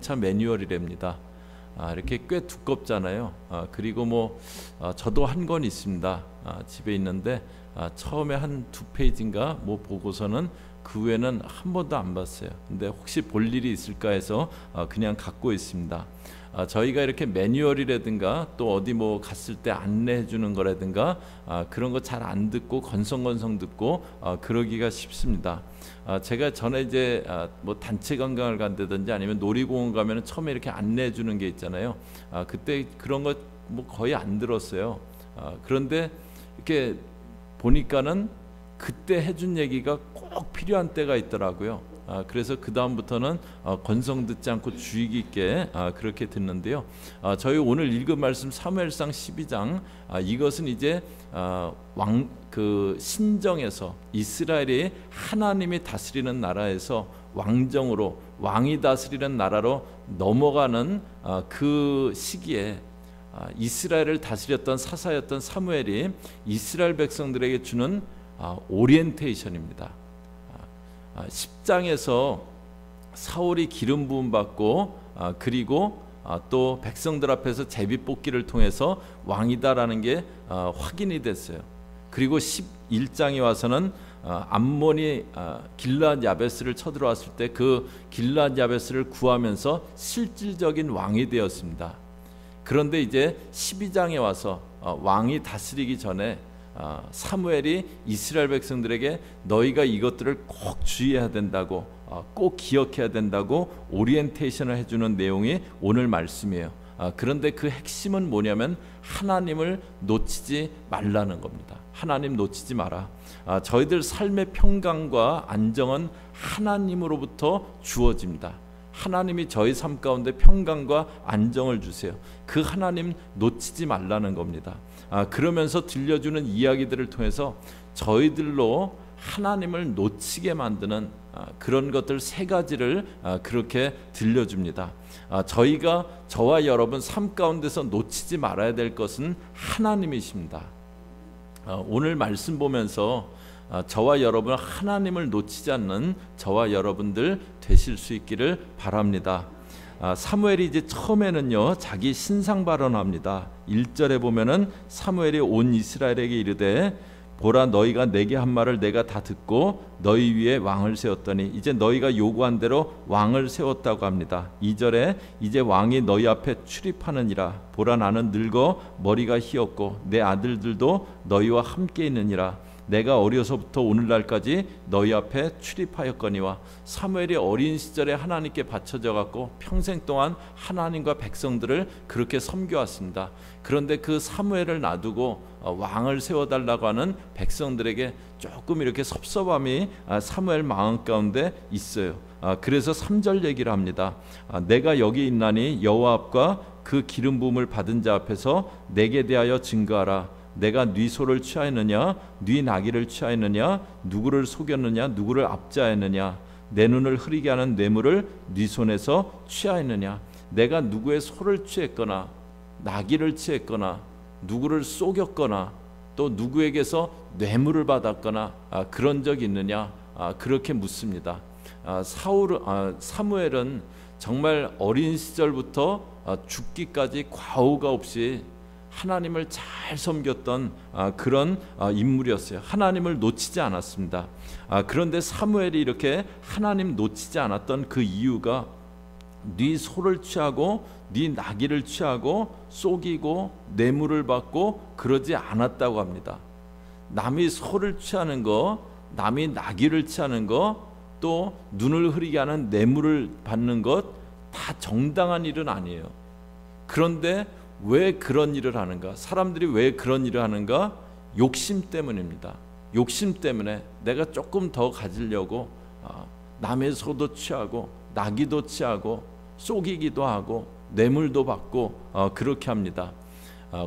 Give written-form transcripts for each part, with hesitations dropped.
자동차 매뉴얼이랍니다. 이렇게 꽤 두껍잖아요. 그리고 저도 한 권 있습니다. 집에 있는데 처음에 한 2페이지인가 보고서는 그 후에는 한 번도 안 봤어요. 근데 혹시 볼 일이 있을까 해서 그냥 갖고 있습니다. 저희가 이렇게 매뉴얼이라든가 또 어디 갔을 때 안내해 주는 거라든가 그런 거 잘 안 듣고 건성건성 듣고 그러기가 쉽습니다. 제가 전에 이제 단체 관광을 간다든지 아니면 놀이공원 가면 처음에 이렇게 안내해 주는 게 있잖아요. 그때 그런 거 거의 안 들었어요. 그런데 이렇게 보니까는 그때 해준 얘기가 꼭 필요한 때가 있더라고요. 그래서 그 다음부터는 건성 듣지 않고 주의 깊게 그렇게 듣는데요. 저희 오늘 읽은 말씀 사무엘상 12장, 이것은 이제 그 신정에서 이스라엘이 하나님이 다스리는 나라에서 왕정으로 왕이 다스리는 나라로 넘어가는 그 시기에 이스라엘을 다스렸던 사사였던 사무엘이 이스라엘 백성들에게 주는 오리엔테이션입니다. 10장에서 사울이 기름 부음 받고 그리고 또 백성들 앞에서 제비뽑기를 통해서 왕이다라는 게 확인이 됐어요. 그리고 11장에 와서는 암몬이 길르앗 야베스를 쳐들어왔을 때 그 길르앗 야베스를 구하면서 실질적인 왕이 되었습니다. 그런데 이제 12장에 와서 왕이 다스리기 전에 사무엘이 이스라엘 백성들에게 너희가 이것들을 꼭 주의해야 된다고 꼭 기억해야 된다고 오리엔테이션을 해주는 내용이 오늘 말씀이에요. 그런데 그 핵심은 뭐냐면 하나님을 놓치지 말라는 겁니다. 하나님 놓치지 마라. 저희들 삶의 평강과 안정은 하나님으로부터 주어집니다. 하나님이 저희 삶 가운데 평강과 안정을 주세요. 그 하나님 놓치지 말라는 겁니다. 그러면서 들려주는 이야기들을 통해서 저희들로 하나님을 놓치게 만드는 그런 것들 세 가지를 그렇게 들려줍니다. 저와 여러분 삶 가운데서 놓치지 말아야 될 것은 하나님이십니다. 오늘 말씀 보면서 저와 여러분 하나님을 놓치지 않는 저와 여러분들 되실 수 있기를 바랍니다. 사무엘이 이제 처음에는요 자기 신상 발언합니다. 1절에 보면은 사무엘이 온 이스라엘에게 이르되 보라 너희가 내게 한 말을 내가 다 듣고 너희 위에 왕을 세웠더니 이제 너희가 요구한 대로 왕을 세웠다고 합니다. 2절에 이제 왕이 너희 앞에 출입하느니라. 보라 나는 늙어 머리가 희었고 내 아들들도 너희와 함께 있느니라. 내가 어려서부터 오늘날까지 너희 앞에 출입하였거니와. 사무엘이 어린 시절에 하나님께 바쳐져 갖고 평생 동안 하나님과 백성들을 그렇게 섬겨왔습니다. 그런데 그 사무엘을 놔두고 왕을 세워달라고 하는 백성들에게 조금 이렇게 섭섭함이 사무엘 마음 가운데 있어요. 그래서 3절 얘기를 합니다. 내가 여기 있나니 여호와 앞과 그 기름 부음을 받은 자 앞에서 내게 대하여 증거하라. 내가 네 소를 취하였느냐 네 나귀를 취하였느냐 누구를 속였느냐 누구를 압제하였느냐 내 눈을 흐리게 하는 뇌물을 네 손에서 취하였느냐. 내가 누구의 소를 취했거나 나귀를 취했거나 누구를 속였거나 또 누구에게서 뇌물을 받았거나 그런 적이 있느냐 그렇게 묻습니다. 사무엘은 정말 어린 시절부터 죽기까지 과오가 없이 하나님을 잘 섬겼던 그런 인물이었어요. 하나님을 놓치지 않았습니다. 그런데 사무엘이 이렇게 하나님 놓치지 않았던 그 이유가 네 소를 취하고 네 나귀를 취하고 속이고 뇌물을 받고 그러지 않았다고 합니다. 남이 소를 취하는 거, 남이 나귀를 취하는 거, 또 눈을 흐리게 하는 뇌물을 받는 것 다 정당한 일은 아니에요. 그런데 왜 그런 일을 하는가? 사람들이 왜 그런 일을 하는가? 욕심 때문입니다. 욕심 때문에 내가 조금 더 가지려고 남의 소도 취하고 나귀도 취하고 속이기도 하고 뇌물도 받고 그렇게 합니다.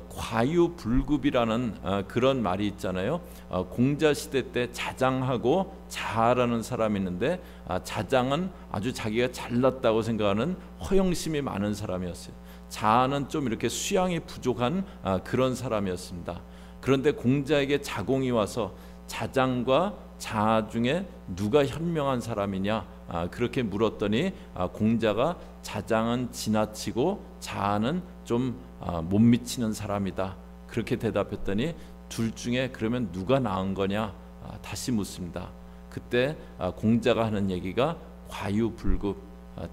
과유불급이라는 그런 말이 있잖아요. 공자시대 때 자장하고 자아라는 사람이 있는데 자장은 아주 자기가 잘났다고 생각하는 허영심이 많은 사람이었어요. 자아는 좀 이렇게 수양이 부족한 그런 사람이었습니다. 그런데 공자에게 자공이 와서 자장과 자아 중에 누가 현명한 사람이냐 그렇게 물었더니 공자가 자장은 지나치고 자아는 좀 못 미치는 사람이다 그렇게 대답했더니 둘 중에 그러면 누가 나은 거냐 다시 묻습니다. 그때 공자가 하는 얘기가 과유불급,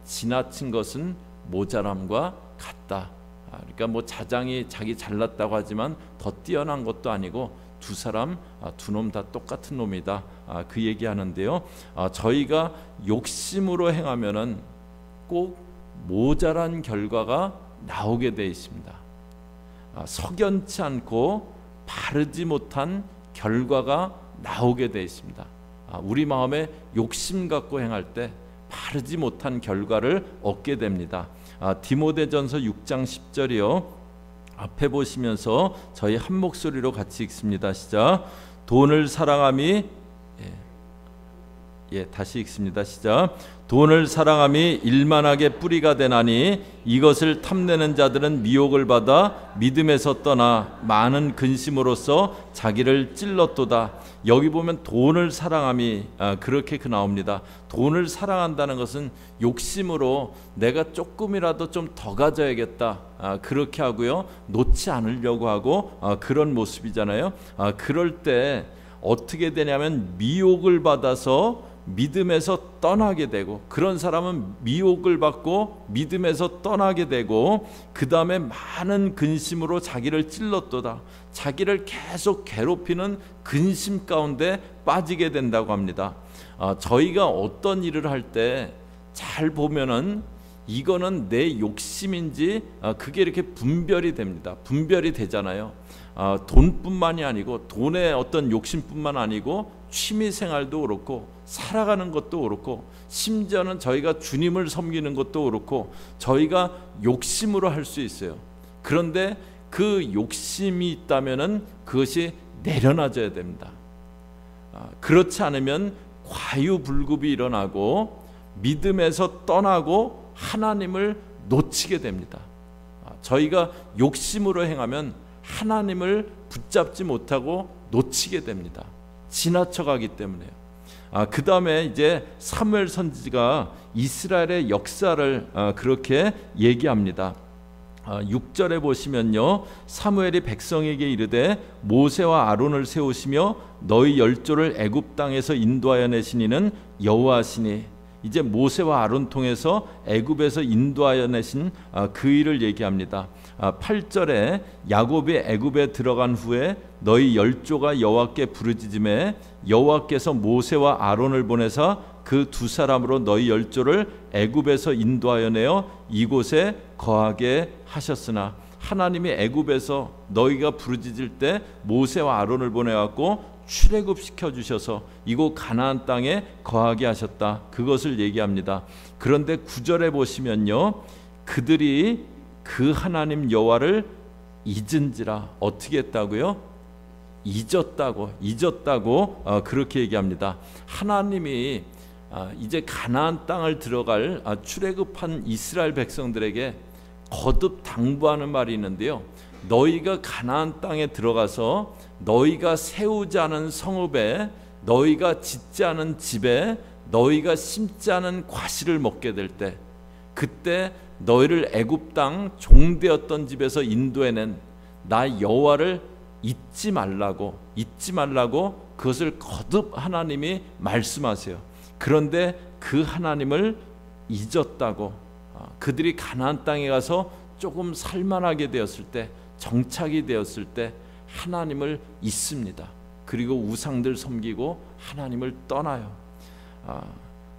지나친 것은 모자람과 같다. 그러니까 뭐 자장이 자기 잘났다고 하지만 더 뛰어난 것도 아니고 두 사람 두 놈 다 똑같은 놈이다. 그 얘기하는데요. 저희가 욕심으로 행하면은 꼭 모자란 결과가 나오게 돼 있습니다. 석연치 않고 바르지 못한 결과가 나오게 돼 있습니다. 우리 마음에 욕심 갖고 행할 때 바르지 못한 결과를 얻게 됩니다. 디모데전서 6장 10절이요. 앞에 보시면서 저희 한 목소리로 같이 읽습니다. 시작. 돈을 사랑함이 다시 읽습니다. 시작. 돈을 사랑함이 일만하게 뿌리가 되나니 이것을 탐내는 자들은 미혹을 받아 믿음에서 떠나 많은 근심으로써 자기를 찔렀도다. 여기 보면 돈을 사랑함이 그렇게 나옵니다. 돈을 사랑한다는 것은 욕심으로 내가 조금이라도 좀 더 가져야겠다 그렇게 하고요. 놓지 않으려고 하고 그런 모습이잖아요. 그럴 때 어떻게 되냐면 미혹을 받아서 믿음에서 떠나게 되고, 그런 사람은 미혹을 받고 믿음에서 떠나게 되고, 그 다음에 많은 근심으로 자기를 찔렀도다. 자기를 계속 괴롭히는 근심 가운데 빠지게 된다고 합니다. 저희가 어떤 일을 할 때 잘 보면은 이거는 내 욕심인지 그게 이렇게 분별이 됩니다. 분별이 되잖아요. 돈뿐만이 아니고, 돈의 어떤 욕심뿐만 아니고 취미생활도 그렇고 살아가는 것도 그렇고, 심지어는 저희가 주님을 섬기는 것도 그렇고 저희가 욕심으로 할 수 있어요. 그런데 그 욕심이 있다면은 그것이 내려놔져야 됩니다. 그렇지 않으면 과유불급이 일어나고 믿음에서 떠나고 하나님을 놓치게 됩니다. 저희가 욕심으로 행하면 하나님을 붙잡지 못하고 놓치게 됩니다. 지나쳐가기 때문에요. 그 다음에 이제 사무엘 선지자가 이스라엘의 역사를 그렇게 얘기합니다. 6절에 보시면요, 사무엘이 백성에게 이르되 모세와 아론을 세우시며 너희 열조를 애굽 땅에서 인도하여 내신 이는 여호와시니. 이제 모세와 아론 통해서 애굽에서 인도하여 내신 그 일을 얘기합니다. 8절에 야곱이 애굽에 들어간 후에 너희 열조가 여호와께 부르짖음에 여호와께서 모세와 아론을 보내사 그 두 사람으로 너희 열조를 애굽에서 인도하여 내어 이곳에 거하게 하셨으나, 하나님이 애굽에서 너희가 부르짖을 때 모세와 아론을 보내갖고 출애굽시켜 주셔서 이곳 가나안 땅에 거하게 하셨다. 그것을 얘기합니다. 그런데 9절에 보시면요, 그들이 그 하나님 여호와를 잊은지라. 어떻게 했다고요? 잊었다고 그렇게 얘기합니다. 하나님이 이제 가나안 땅을 들어갈 출애굽한 이스라엘 백성들에게 거듭 당부하는 말이 있는데요, 너희가 가나안 땅에 들어가서 너희가 세우지 않은 성읍에, 너희가 짓지 않은 집에, 너희가 심지 않은 과실을 먹게 될 때, 그때 너희를 애굽 땅 종되었던 집에서 인도해낸 나 여호와를 잊지 말라고 그것을 거듭 하나님이 말씀하세요. 그런데 그 하나님을 잊었다고. 그들이 가나안 땅에 가서 조금 살만하게 되었을 때, 정착이 되었을 때 하나님을 잊습니다. 그리고 우상들 섬기고 하나님을 떠나요.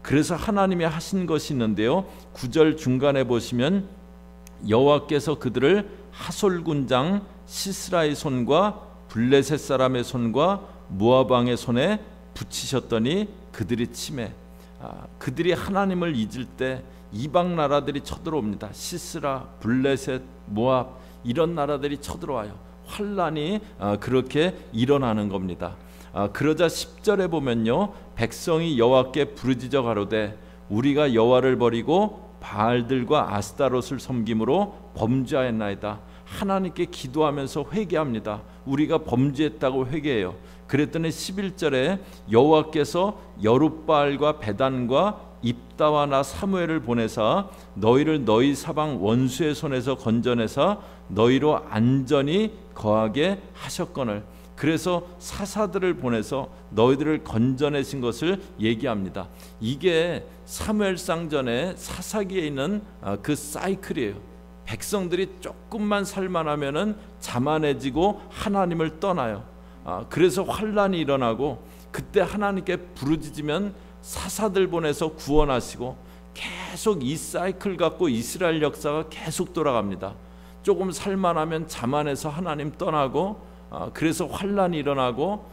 그래서 하나님이 하신 것이 있는데요, 9절 중간에 보시면 여호와께서 그들을 하솔 군장 시스라의 손과 블레셋 사람의 손과 모압 왕의 손에 붙이셨더니 그들이 치매. 그들이 하나님을 잊을 때 이방 나라들이 쳐들어옵니다. 시스라, 블레셋, 모압 이런 나라들이 쳐들어와요. 환란이 그렇게 일어나는 겁니다. 그러자 10절에 보면요, 백성이 여호와께 부르짖어 가로되 우리가 여호와를 버리고 바알들과 아스타롯을 섬김으로 범죄하였나이다. 하나님께 기도하면서 회개합니다. 우리가 범죄했다고 회개해요. 그랬더니 11절에 여호와께서 여룻바알과 베단과 입다와 나 사무엘을 보내사 너희를 너희 사방 원수의 손에서 건져내사 너희로 안전히 거하게 하셨거늘. 그래서 사사들을 보내서 너희들을 건져내신 것을 얘기합니다. 이게 사무엘상전에 사사기에 있는 그 사이클이에요. 백성들이 조금만 살만하면은 자만해지고 하나님을 떠나요. 그래서 환란이 일어나고 그때 하나님께 부르짖으면 사사들 보내서 구원하시고 계속 이 사이클 갖고 이스라엘 역사가 계속 돌아갑니다. 조금 살만하면 자만해서 하나님 떠나고 그래서 환란이 일어나고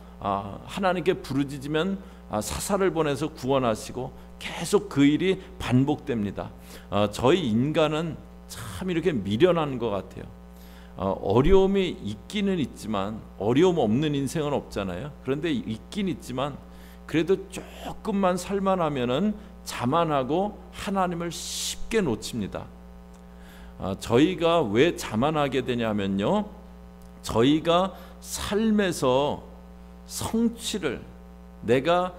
하나님께 부르짖으면 사사를 보내서 구원하시고 계속 그 일이 반복됩니다. 저희 인간은 참 이렇게 미련한 것 같아요. 어려움이 있기는 있지만 어려움 없는 인생은 없잖아요. 그런데 있긴 있지만 그래도 조금만 살만하면은 자만하고 하나님을 쉽게 놓칩니다. 저희가 왜 자만하게 되냐면요, 저희가 삶에서 성취를, 내가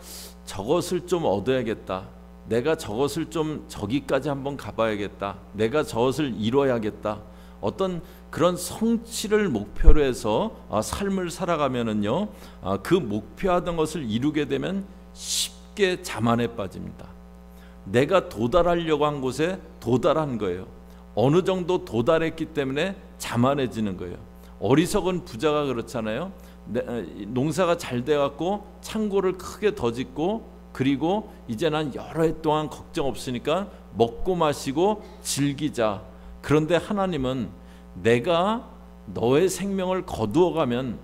저것을 좀 얻어야겠다, 내가 저것을 좀 저기까지 한번 가봐야겠다, 내가 저것을 이뤄야겠다, 어떤 그런 성취를 목표로 해서 삶을 살아가면은요, 그 목표하던 것을 이루게 되면 쉽게 자만에 빠집니다. 내가 도달하려고 한 곳에 도달한 거예요. 어느 정도 도달했기 때문에 자만해지는 거예요. 어리석은 부자가 그렇잖아요. 농사가 잘 돼갖고 창고를 크게 더 짓고, 그리고 이제 난 여러 해 동안 걱정 없으니까 먹고 마시고 즐기자. 그런데 하나님은 내가 너의 생명을 거두어가면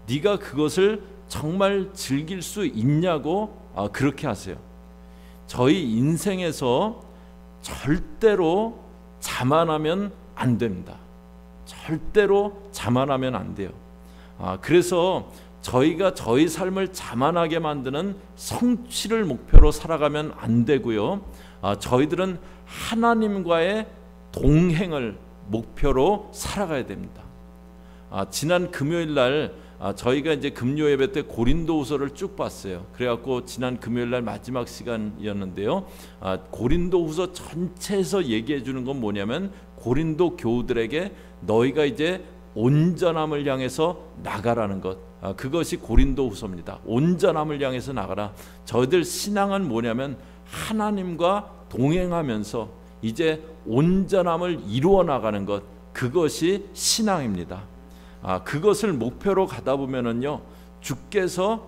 네가 그것을 정말 즐길 수 있냐고 그렇게 하세요. 저희 인생에서 절대로 자만하면 안 됩니다. 절대로 자만하면 안 돼요. 그래서 저희가 저희 삶을 자만하게 만드는 성취를 목표로 살아가면 안 되고요. 저희들은 하나님과의 동행을 목표로 살아가야 됩니다. 지난 금요일 날 저희가 이제 금요 예배 때 고린도후서를 쭉 봤어요. 그래갖고 지난 금요일 날 마지막 시간이었는데요. 고린도후서 전체에서 얘기해 주는 건 뭐냐면, 고린도 교우들에게 너희가 이제 온전함을 향해서 나가라는 것, 그것이 고린도후서입니다. 온전함을 향해서 나가라. 저희들 신앙은 뭐냐면 하나님과 동행하면서 이제 온전함을 이루어 나가는 것, 그것이 신앙입니다. 그것을 목표로 가다 보면은요, 주께서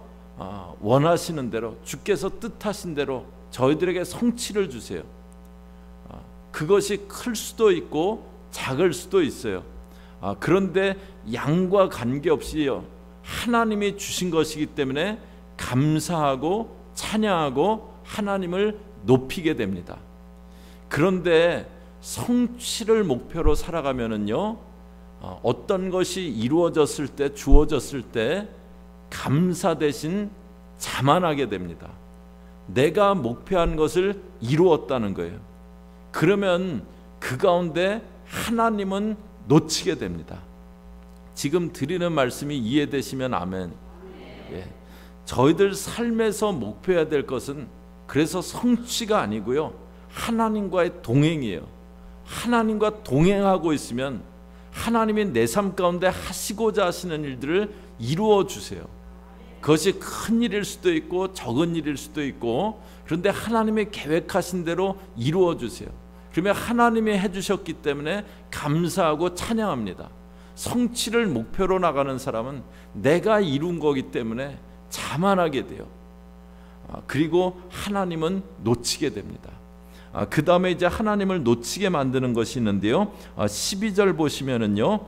원하시는 대로, 주께서 뜻하신 대로 저희들에게 성취를 주세요. 그것이 클 수도 있고 작을 수도 있어요. 그런데 양과 관계없이요, 하나님이 주신 것이기 때문에 감사하고 찬양하고 하나님을 높이게 됩니다. 그런데 성취를 목표로 살아가면은요, 어떤 것이 이루어졌을 때, 주어졌을 때 감사 대신 자만하게 됩니다. 내가 목표한 것을 이루었다는 거예요. 그러면 그 가운데 하나님은 놓치게 됩니다. 지금 드리는 말씀이 이해되시면 아멘. 예. 저희들 삶에서 목표해야 될 것은 그래서 성취가 아니고요, 하나님과의 동행이에요. 하나님과 동행하고 있으면 하나님이 내 삶 가운데 하시고자 하시는 일들을 이루어 주세요. 그것이 큰 일일 수도 있고 적은 일일 수도 있고, 그런데 하나님이 계획하신 대로 이루어 주세요. 그러면 하나님이 해주셨기 때문에 감사하고 찬양합니다. 성취를 목표로 나가는 사람은 내가 이룬 거기 때문에 자만하게 돼요. 그리고 하나님은 놓치게 됩니다. 그 다음에 이제 하나님을 놓치게 만드는 것이 있는데요, 12절 보시면은요,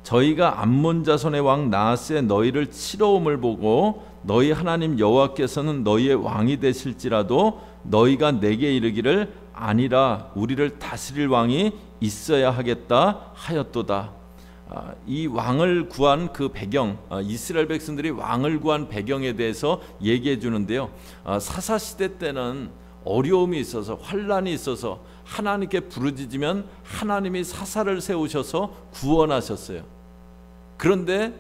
저희가 암몬 자손의 왕 나하스의 너희를 치러옴을 보고 너희 하나님 여호와께서는 너희의 왕이 되실지라도 너희가 내게 이르기를 아니라 우리를 다스릴 왕이 있어야 하겠다 하였도다. 이 왕을 구한 그 배경, 이스라엘 백성들이 왕을 구한 배경에 대해서 얘기해 주는데요, 사사시대 때는 어려움이 있어서 환난이 있어서 하나님께 부르짖으면 하나님이 사사를 세우셔서 구원하셨어요. 그런데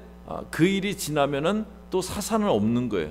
그 일이 지나면은 또 사사는 없는 거예요.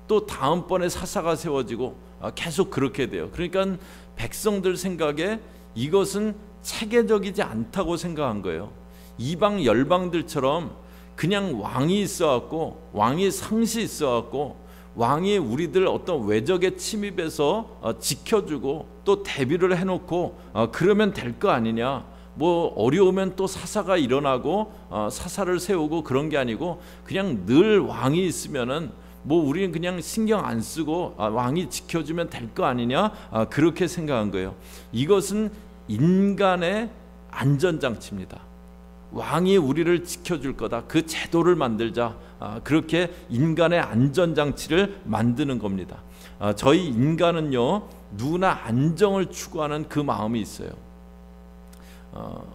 또 다음번에 사사가 세워지고 계속 그렇게 돼요. 그러니까 백성들 생각에 이것은 체계적이지 않다고 생각한 거예요. 이방 열방들처럼 그냥 왕이 있어갖고 왕이 상시 있어갖고 왕이 우리들 어떤 외적의 침입에서 지켜주고 또 대비를 해놓고 그러면 될 거 아니냐. 뭐 어려우면 또 사사가 일어나고 사사를 세우고 그런 게 아니고 그냥 늘 왕이 있으면은 뭐 우리는 그냥 신경 안 쓰고 왕이 지켜주면 될 거 아니냐. 그렇게 생각한 거예요. 이것은 인간의 안전장치입니다. 왕이 우리를 지켜줄 거다. 그 제도를 만들자. 그렇게 인간의 안전장치를 만드는 겁니다. 저희 인간은요 누구나 안정을 추구하는 그 마음이 있어요.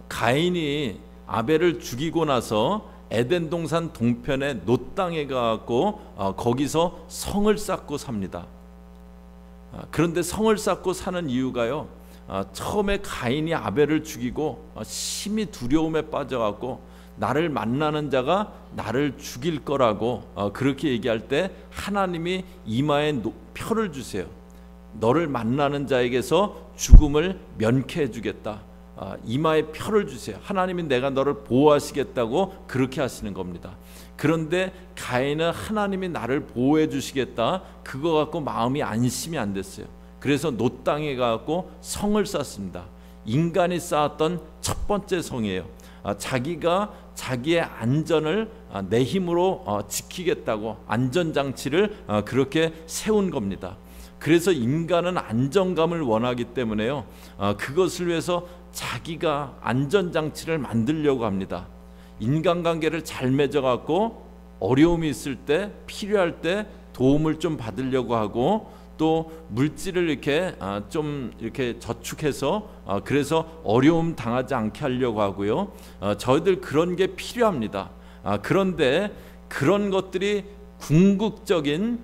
가인이 아벨을 죽이고 나서 에덴 동산 동편의 놋 땅에 가고 거기서 성을 쌓고 삽니다. 그런데 성을 쌓고 사는 이유가요, 처음에 가인이 아벨을 죽이고 심히 두려움에 빠져갖고 나를 만나는 자가 나를 죽일 거라고 그렇게 얘기할 때 하나님이 이마에 표를 주세요. 너를 만나는 자에게서 죽음을 면케해 주겠다. 이마에 표를 주세요. 하나님이 내가 너를 보호하시겠다고 그렇게 하시는 겁니다. 그런데 가인은 하나님이 나를 보호해 주시겠다 그거 갖고 마음이 안심이 안 됐어요. 그래서 놋 땅에 가고 성을 쌓습니다. 인간이 쌓았던 첫 번째 성이에요. 자기가 자기의 안전을 내 힘으로 지키겠다고 안전장치를 그렇게 세운 겁니다. 그래서 인간은 안정감을 원하기 때문에요, 그것을 위해서 자기가 안전장치를 만들려고 합니다. 인간관계를 잘 맺어갖고 어려움이 있을 때 필요할 때 도움을 좀 받으려고 하고 또 물질을 이렇게 좀 이렇게 저축해서 그래서 어려움 당하지 않게 하려고 하고요. 저희들 그런 게 필요합니다. 그런데 그런 것들이 궁극적인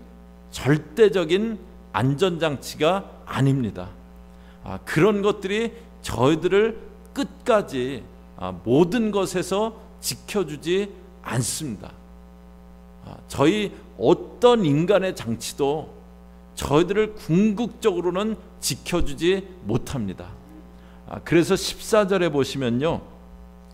절대적인 안전장치가 아닙니다. 그런 것들이 저희들을 끝까지 모든 것에서 지켜주지 않습니다. 저희 어떤 인간의 장치도 저희들을 궁극적으로는 지켜주지 못합니다. 그래서 14절에 보시면요,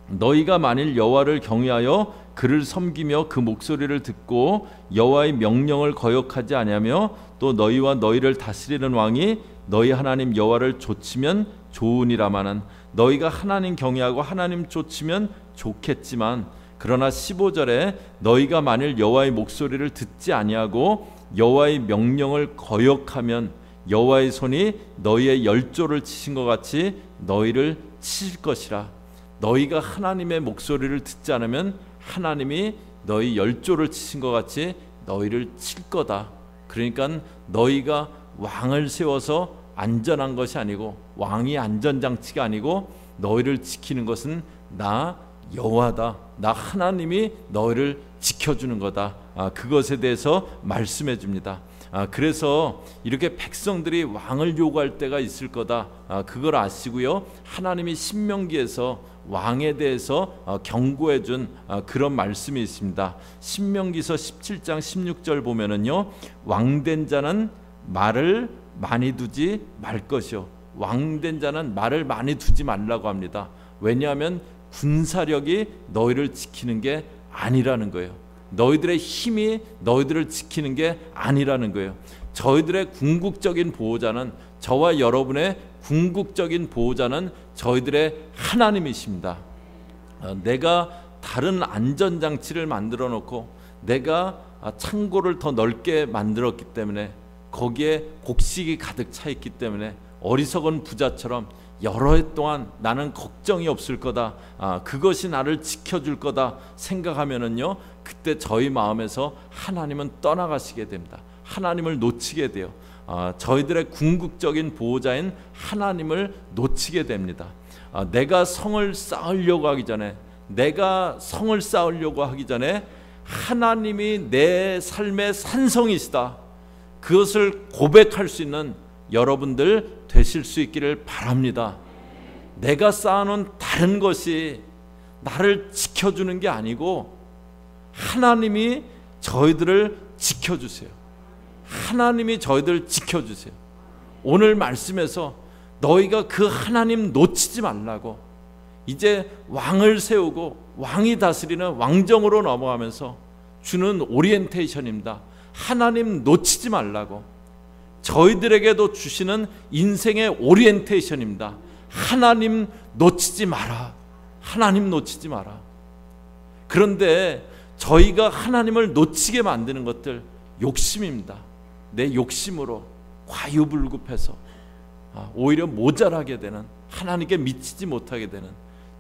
너희가 만일 여호와를 경외하여 그를 섬기며 그 목소리를 듣고 여호와의 명령을 거역하지 아니하며 또 너희와 너희를 다스리는 왕이 너희 하나님 여호와를 좇으면 좋으니라마는 너희가 하나님 경외하고 하나님 좇으면 좋겠지만 그러나 15절에 너희가 만일 여호와의 목소리를 듣지 아니하고 여호와의 명령을 거역하면 여호와의 손이 너희의 열조를 치신 것 같이 너희를 치실 것이라. 너희가 하나님의 목소리를 듣지 않으면 하나님이 너희 열조를 치신 것 같이 너희를 칠 거다. 그러니까 너희가 왕을 세워서 안전한 것이 아니고 왕이 안전장치가 아니고 너희를 지키는 것은 나 여호와다. 나 하나님이 너희를 지켜주는 거다. 그것에 대해서 말씀해 줍니다. 그래서 이렇게 백성들이 왕을 요구할 때가 있을 거다. 그걸 아시고요, 하나님이 신명기에서 왕에 대해서 경고해 준 그런 말씀이 있습니다. 신명기서 17장 16절 보면은요, 왕된 자는 말을 많이 두지 말 것이요. 왕된 자는 말을 많이 두지 말라고 합니다. 왜냐하면 군사력이 너희를 지키는 게 아니라는 거예요. 너희들의 힘이 너희들을 지키는 게 아니라는 거예요. 저희들의 궁극적인 보호자는, 저와 여러분의 궁극적인 보호자는 저희들의 하나님이십니다. 내가 다른 안전장치를 만들어 놓고 내가 창고를 더 넓게 만들었기 때문에 거기에 곡식이 가득 차 있기 때문에 어리석은 부자처럼 여러 해 동안 나는 걱정이 없을 거다, 그것이 나를 지켜줄 거다 생각하면은요, 그때 저희 마음에서 하나님은 떠나가시게 됩니다. 하나님을 놓치게 돼요. 저희들의 궁극적인 보호자인 하나님을 놓치게 됩니다. 내가 성을 쌓으려고 하기 전에, 내가 성을 쌓으려고 하기 전에 하나님이 내 삶의 산성이시다, 그것을 고백할 수 있는 여러분들 되실 수 있기를 바랍니다. 내가 쌓아놓은 다른 것이 나를 지켜주는 게 아니고 하나님이 저희들을 지켜주세요. 하나님이 저희들 지켜주세요. 오늘 말씀에서 너희가 그 하나님 놓치지 말라고, 이제 왕을 세우고 왕이 다스리는 왕정으로 넘어가면서 주는 오리엔테이션입니다. 하나님 놓치지 말라고, 저희들에게도 주시는 인생의 오리엔테이션입니다. 하나님 놓치지 마라. 하나님 놓치지 마라. 그런데 저희가 하나님을 놓치게 만드는 것들 욕심입니다. 내 욕심으로 과유불급해서 오히려 모자라게 되는, 하나님께 미치지 못하게 되는,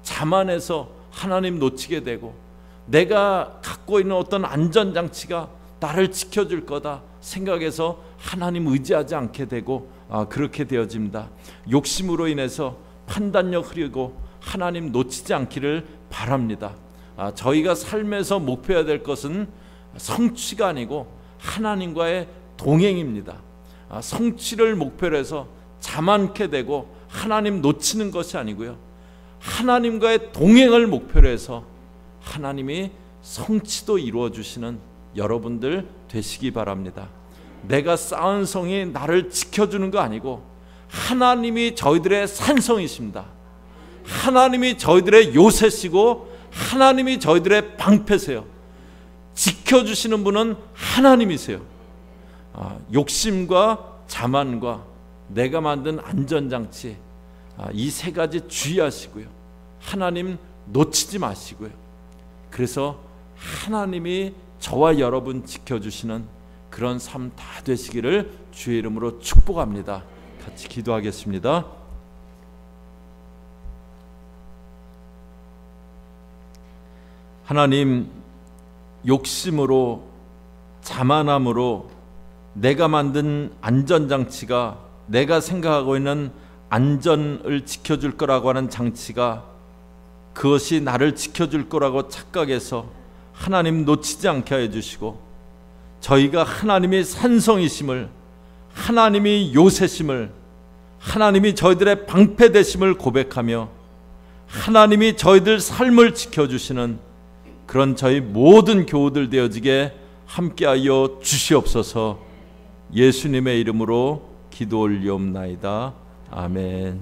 자만해서 하나님 놓치게 되고, 내가 갖고 있는 어떤 안전장치가 나를 지켜줄 거다 생각해서 하나님 의지하지 않게 되고 그렇게 되어집니다. 욕심으로 인해서 판단력 흐리고 하나님 놓치지 않기를 바랍니다. 저희가 삶에서 목표해야 될 것은 성취가 아니고 하나님과의 동행입니다. 성취를 목표로 해서 자만케 되고 하나님 놓치는 것이 아니고요, 하나님과의 동행을 목표로 해서 하나님이 성취도 이루어 주시는 여러분들 되시기 바랍니다. 내가 쌓은 성이 나를 지켜주는 거 아니고 하나님이 저희들의 산성이십니다. 하나님이 저희들의 요새시고 하나님이 저희들의 방패세요. 지켜주시는 분은 하나님이세요. 욕심과 자만과 내가 만든 안전장치, 이 세 가지 주의하시고요, 하나님 놓치지 마시고요, 그래서 하나님이 저와 여러분 지켜주시는 그런 삶 다 되시기를 주의 이름으로 축복합니다. 같이 기도하겠습니다. 하나님, 욕심으로 자만함으로 내가 만든 안전장치가, 내가 생각하고 있는 안전을 지켜줄 거라고 하는 장치가 그것이 나를 지켜줄 거라고 착각해서 하나님 놓치지 않게 해주시고, 저희가 하나님이 산성이심을, 하나님이 요새심을, 하나님이 저희들의 방패 되심을 고백하며 하나님이 저희들 삶을 지켜주시는 그런 저희 모든 교우들 되어지게 함께하여 주시옵소서. 예수님의 이름으로 기도 올리옵나이다. 아멘.